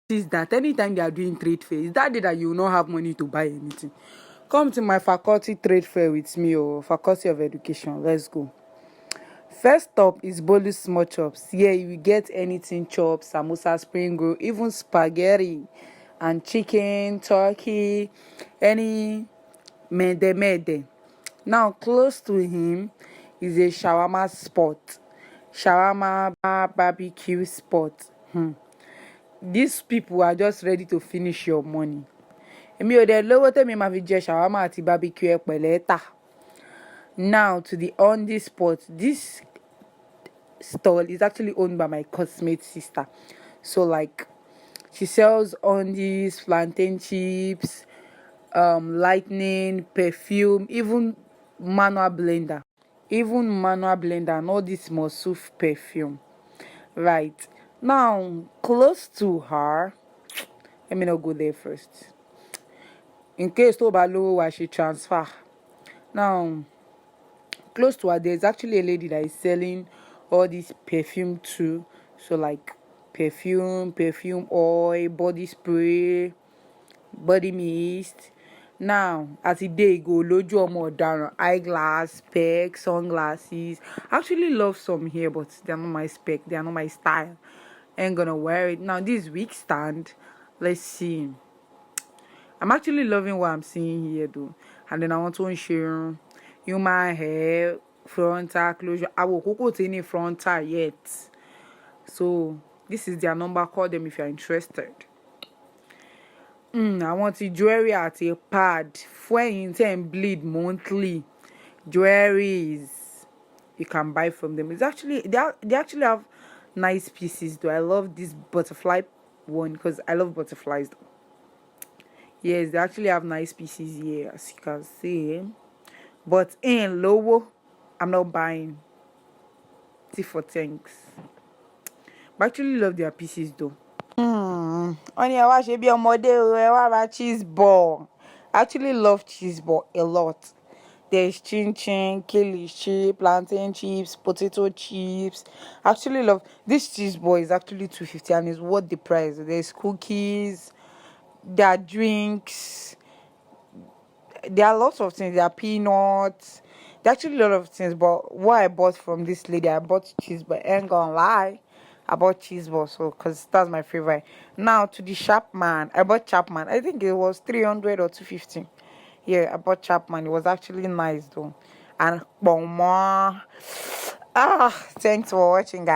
is that anytime they are doing trade fair, it's that day that you will not have money to buy anything. Come to my faculty trade fair with me, or Faculty of Education. Let's go. First up is Bolu small chops. Here you will get anything chops, samosa, spring roll, even spaghetti and chicken, turkey, any mede. Now close to him is a shawarma spot. Shawarma barbecue spot. These people are just ready to finish your money. Èmi ò dẹ̀ lówó tèmi máa fi jẹ shawarma àti barbecue ẹ pẹ̀lẹ́ tà. Now to the on this spot. This stall is actually owned by my classmate sister. So like she sells undies, plantain chips, lightning, perfume, even manual blender. And all this Mosuf perfume. Right. Now, close to her, let me not go there first. In case to Balo, I should transfer. Now, close to her, there's actually a lady that is selling all this perfume too. So like perfume oil, body spray, body mist. Now, as a day go, loju omo odaran, eyeglass, specs, sunglasses. I actually love some here, but they're not my spec, they are not my style. Ain't gonna wear it. Now, this wig stand, let's see. I'm actually loving what I'm seeing here though. And then I want to share human hair, frontal closure. I will cook any frontal yet. So this is their number. Call them if you're interested. I want the jewelry at a pad. When you bleed monthly, jewelries you can buy from them. It's actually they actually have nice pieces though. I love this butterfly one because I love butterflies though. Yes, they actually have nice pieces here, as you can see. But in low, I'm not buying. See for thanks. But I actually love their pieces though. Only I watch a model or cheese ball. I actually love cheese ball a lot. There's chin, kilishi, plantain chips, potato chips. I actually love this cheese ball. Is actually 250 and is worth the price. There's cookies, there are drinks, there are lots of things. There are peanuts. There are actually a lot of things. But what I bought from this lady, I bought cheese, but I ain't gonna lie, I bought cheese ball, so because that's my favorite. Now to the Chapman, I bought Chapman. I think it was 300 or 250. Yeah, I bought Chapman. It was actually nice though. And thanks for watching, guys.